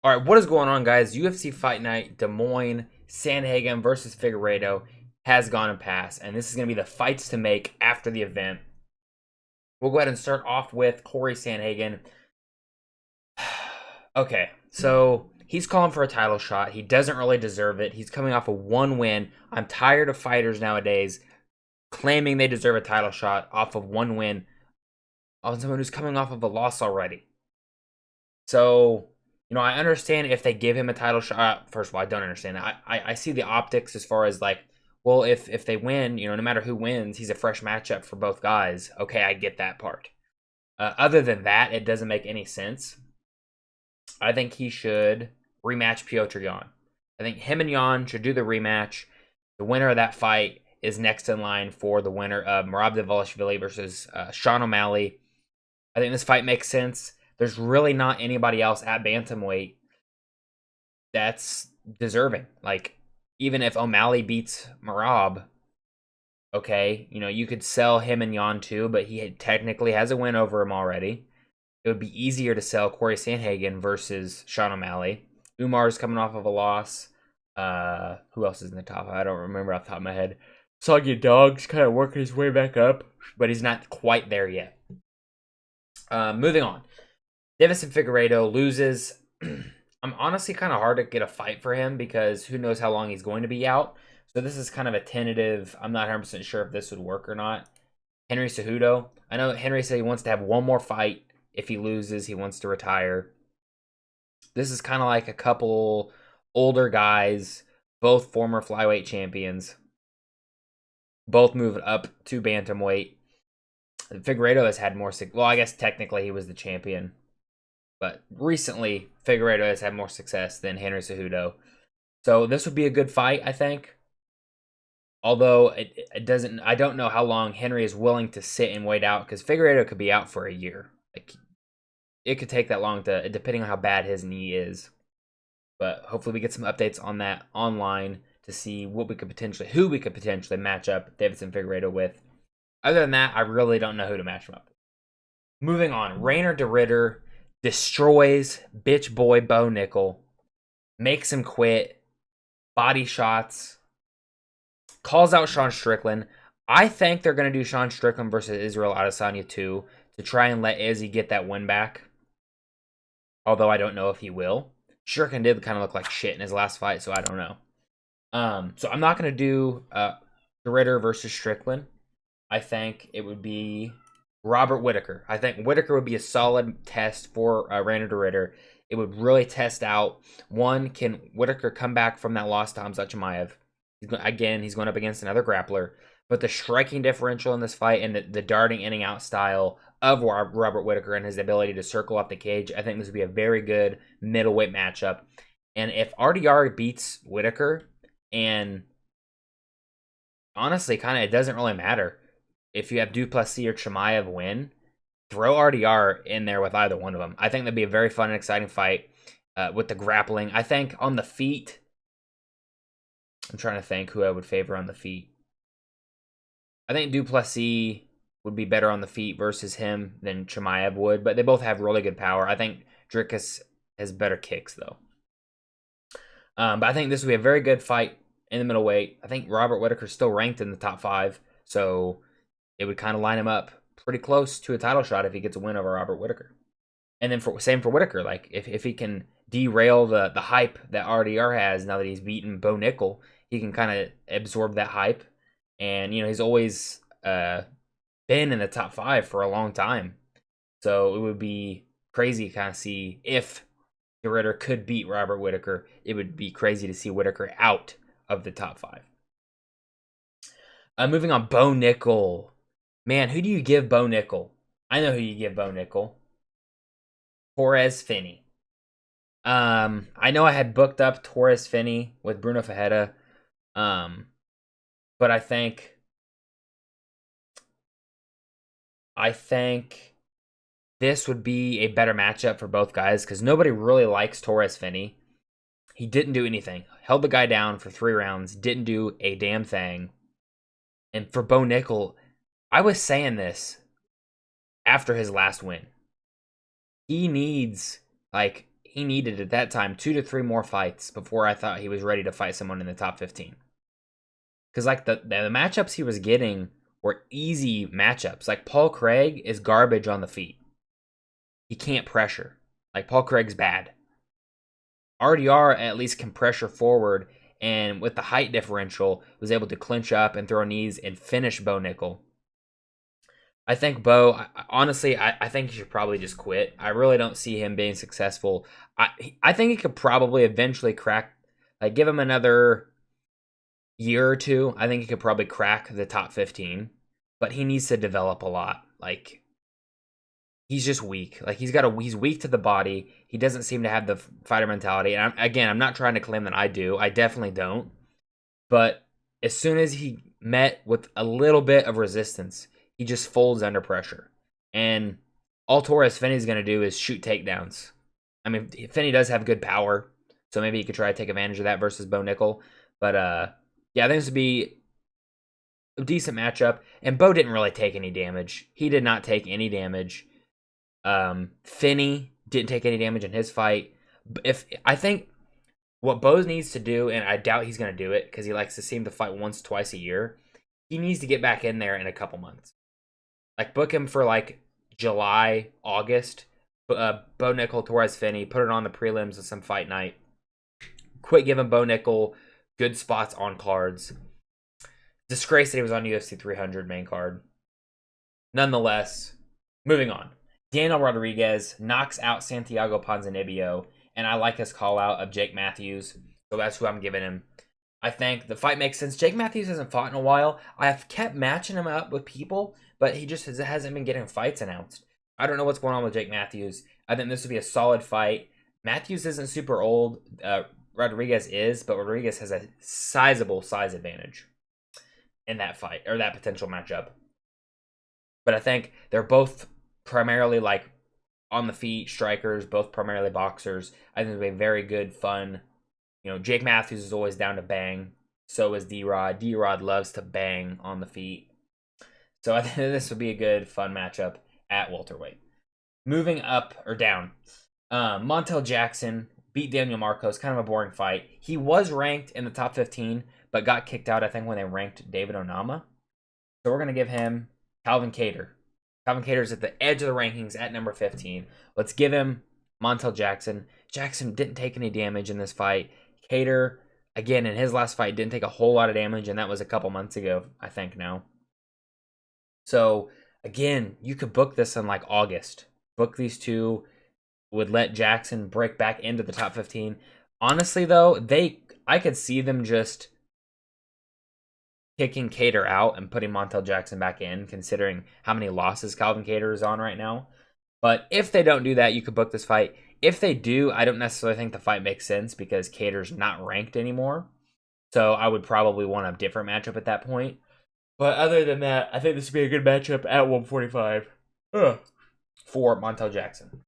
All right, what is going on, guys? UFC Fight Night, Des Moines, Sandhagen versus Figueiredo has gone and passed, and this is going to be the fights to make after the event. We'll go ahead and start off with Corey Sandhagen. Okay, so he's calling for a title shot. He doesn't really deserve it. He's coming off a one win. I'm tired of fighters nowadays claiming they deserve a title shot off of one win on someone who's coming off of a loss already. So, I understand if they give him a title shot. First of all, I don't understand that. I see the optics as far as like, well, if they win, no matter who wins, he's a fresh matchup for both guys. Okay, I get that part. Other than that, it doesn't make any sense. I think he should rematch Piotr Yan. I think him and Yan should do the rematch. The winner of that fight is next in line for the winner of Merab Dvalishvili versus Sean O'Malley. I think this fight makes sense. There's really not anybody else at bantamweight that's deserving. Like, even if O'Malley beats Merab, okay, you could sell him and Yan too, but he technically has a win over him already. It would be easier to sell Corey Sandhagen versus Sean O'Malley. Umar's coming off of a loss. Who else is in the top? I don't remember off the top of my head. Soggy Dog's kind of working his way back up, but he's not quite there yet. Moving on. Deiveson Figueiredo loses. I'm honestly kind of hard to get a fight for him because who knows how long he's going to be out. So this is kind of a tentative. I'm not 100% sure if this would work or not. Henry Cejudo. I know Henry said he wants to have one more fight. If he loses, he wants to retire. This is kind of like a couple older guys, both former flyweight champions. Both moved up to bantamweight. Figueiredo has had more. Well, I guess technically he was the champion. But recently, Figueiredo has had more success than Henry Cejudo. So this would be a good fight, I think. Although it doesn't, I don't know how long Henry is willing to sit and wait out because Figueiredo could be out for a year. Like, it could take that long depending on how bad his knee is. But hopefully we get some updates on that online to see who we could potentially match up Deiveson Figueiredo with. Other than that, I really don't know who to match him up with. Moving on, Rainer de Ridder destroys bitch boy Bo Nickel, makes him quit, body shots, calls out Sean Strickland. I think they're going to do Sean Strickland versus Israel Adesanya 2 to try and let Izzy get that win back. Although I don't know if he will. Strickland did kind of look like shit in his last fight, so I don't know. So I'm not going to do de Ridder versus Strickland. I think it would be Robert Whittaker. I think Whittaker would be a solid test for Rainer de Ridder. It would really test out, one, can Whittaker come back from that loss to Khamzat Chimaev? He's going up against another grappler. But the striking differential in this fight and the darting in and out style of Robert Whittaker and his ability to circle up the cage, I think this would be a very good middleweight matchup. And if RDR beats Whittaker, and honestly, kind of it doesn't really matter. If you have Duplessis or Chimaev win, throw RDR in there with either one of them. I think that'd be a very fun and exciting fight with the grappling. I think on the feet, I'm trying to think who I would favor on the feet. I think Duplessis would be better on the feet versus him than Chimaev would, but they both have really good power. I think Dricus has better kicks, though. But I think this would be a very good fight in the middleweight. I think Robert Whittaker's still ranked in the top 5, so it would kind of line him up pretty close to a title shot if he gets a win over Robert Whittaker. And then same for Whittaker. Like, if he can derail the hype that RDR has now that he's beaten Bo Nickel, he can kind of absorb that hype. And, he's always been in the top 5 for a long time. So it would be crazy to kind of see if de Ridder could beat Robert Whittaker. It would be crazy to see Whittaker out of the top 5. Moving on, Bo Nickel. Man, who do you give Bo Nickel? I know who you give Bo Nickel. Torres Finney. I know I had booked up Torres Finney with Bruno Fajeda. But I think this would be a better matchup for both guys because nobody really likes Torres Finney. He didn't do anything. Held the guy down for 3 rounds. Didn't do a damn thing. And for Bo Nickel, I was saying this after his last win. He needs, he needed at that time 2 to 3 more fights before I thought he was ready to fight someone in the top 15. Because like the matchups he was getting were easy matchups. Like Paul Craig is garbage on the feet. He can't pressure. Like Paul Craig's bad. RDR at least can pressure forward, and with the height differential, was able to clinch up and throw knees and finish Bo Nickel. I think Bo, honestly, I think he should probably just quit. I really don't see him being successful. I think he could probably eventually crack, like give him another year or two. I think he could probably crack the top 15, but he needs to develop a lot. Like he's just weak. Like he's weak to the body. He doesn't seem to have the fighter mentality. And I'm not trying to claim that I do. I definitely don't. But as soon as he met with a little bit of resistance, he just folds under pressure. And all Torres Finney's going to do is shoot takedowns. I mean, Finney does have good power, so maybe he could try to take advantage of that versus Bo Nickel. But yeah, I think this would be a decent matchup. And Bo didn't really take any damage. He did not take any damage. Finney didn't take any damage in his fight. I think what Bo needs to do, and I doubt he's going to do it because he likes to seem to fight once, twice a year. He needs to get back in there in a couple months. Like book him for like July, August. Bo Nickel, Torres Finney, put it on the prelims of some fight night. Quit giving Bo Nickel good spots on cards. Disgrace that he was on UFC 300 main card. Nonetheless, moving on. Daniel Rodriguez knocks out Santiago Ponzinibbio, and I like his call out of Jake Matthews, so that's who I'm giving him. I think the fight makes sense. Jake Matthews hasn't fought in a while. I have kept matching him up with people, but he just hasn't been getting fights announced. I don't know what's going on with Jake Matthews. I think this would be a solid fight. Matthews isn't super old. Rodriguez is, but Rodriguez has a sizable size advantage in that fight, or that potential matchup. But I think they're both primarily like on the feet strikers, both primarily boxers. I think it'll be a very good, fun. You know, Jake Matthews is always down to bang. So is D-Rod. D-Rod loves to bang on the feet. So I think this would be a good, fun matchup at welterweight. Moving up or down, Montel Jackson beat Daniel Marcos. Kind of a boring fight. He was ranked in the top 15, but got kicked out, I think, when they ranked David Onama. So we're going to give him Calvin Kattar. Calvin Kattar's at the edge of the rankings at number 15. Let's give him Montel Jackson. Jackson didn't take any damage in this fight. Kattar, again, in his last fight, didn't take a whole lot of damage, and that was a couple months ago, I think now. So, again, you could book this in like August. Book these two, would let Jackson break back into the top 15. Honestly, though, I could see them just kicking Kattar out and putting Montel Jackson back in, considering how many losses Calvin Kattar is on right now. But if they don't do that, you could book this fight. If they do, I don't necessarily think the fight makes sense because Kattar's not ranked anymore. So I would probably want a different matchup at that point. But other than that, I think this would be a good matchup at 145 for Montel Jackson.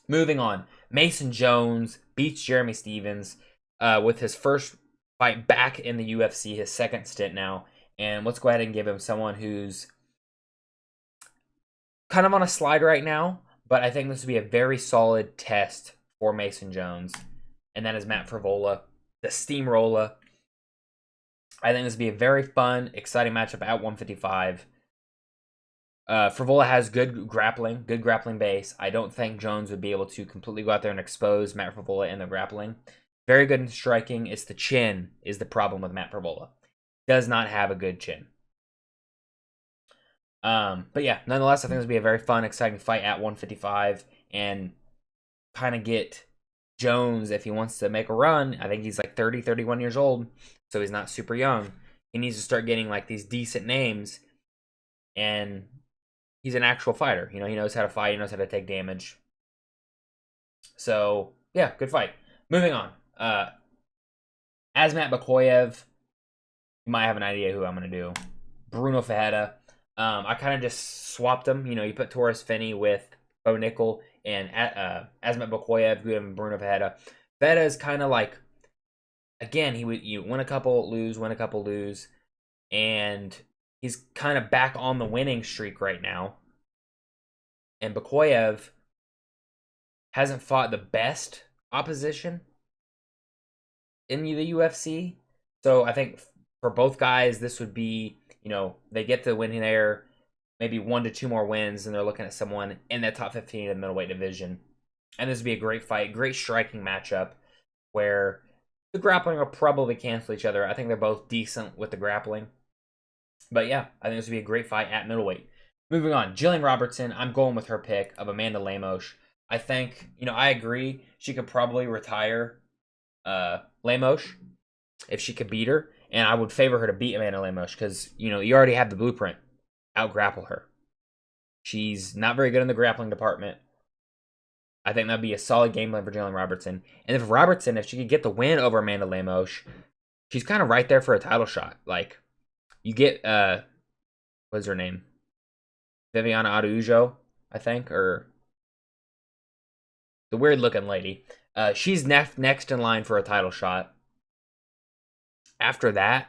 Moving on, Mason Jones beats Jeremy Stephens with his first fight back in the UFC, his second stint now. And let's go ahead and give him someone who's kind of on a slide right now, but I think this would be a very solid test for Mason Jones. And that is Matt Frevola, the steamroller. I think this would be a very fun, exciting matchup at 155. Frevola has good grappling base. I don't think Jones would be able to completely go out there and expose Matt Frevola in the grappling. Very good in striking. It's the chin is the problem with Matt Frevola. Does not have a good chin. But yeah, nonetheless, I think this would be a very fun, exciting fight at 155 and kind of get Jones, if he wants to make a run. I think he's like 30, 31 years old, so he's not super young. He needs to start getting like these decent names, and he's an actual fighter. You know, he knows how to fight. He knows how to take damage. So yeah, good fight. Moving on. Asmat Bakoyev. You might have an idea who I'm going to do. Bruno Ferreira. I kind of just swapped them. You know, you put Torres Finney with Bo Nickel and Asmat Bakoyev and Bruno Ferreira. Ferreira is kind of like, again, you win a couple, lose, and he's kind of back on the winning streak right now. And Bakoyev hasn't fought the best opposition in the UFC. So I think for both guys, this would be, they get the win there, maybe 1 to 2 more wins, and they're looking at someone in that top 15 in the middleweight division. And this would be a great fight, great striking matchup where the grappling will probably cancel each other. I think they're both decent with the grappling. But yeah, I think this would be a great fight at middleweight. Moving on, Jillian Robertson, I'm going with her pick of Amanda Lemos. I think, I agree she could probably retire Lemos if she could beat her. And I would favor her to beat Amanda Lemos because, you already have the blueprint. Out-grapple her. She's not very good in the grappling department. I think that'd be a solid game plan for Jillian Robertson. And if Robertson, if she could get the win over Amanda Lemos, she's kind of right there for a title shot. Like, you get, what's her name? Viviana Araújo, I think, or the weird-looking lady. She's next in line for a title shot. After that,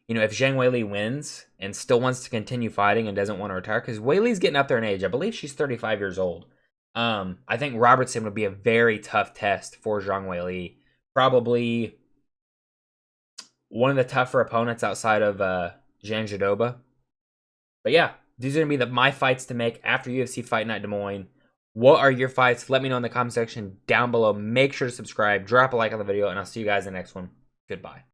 if Zhang Weili wins and still wants to continue fighting and doesn't want to retire, because Weili's getting up there in age. I believe she's 35 years old. I think Robertson would be a very tough test for Zhang Weili. Probably one of the tougher opponents outside of Zhang Jadoba. But yeah, these are going to be my fights to make after UFC Fight Night Des Moines. What are your fights? Let me know in the comment section down below. Make sure to subscribe, drop a like on the video, and I'll see you guys in the next one. Goodbye.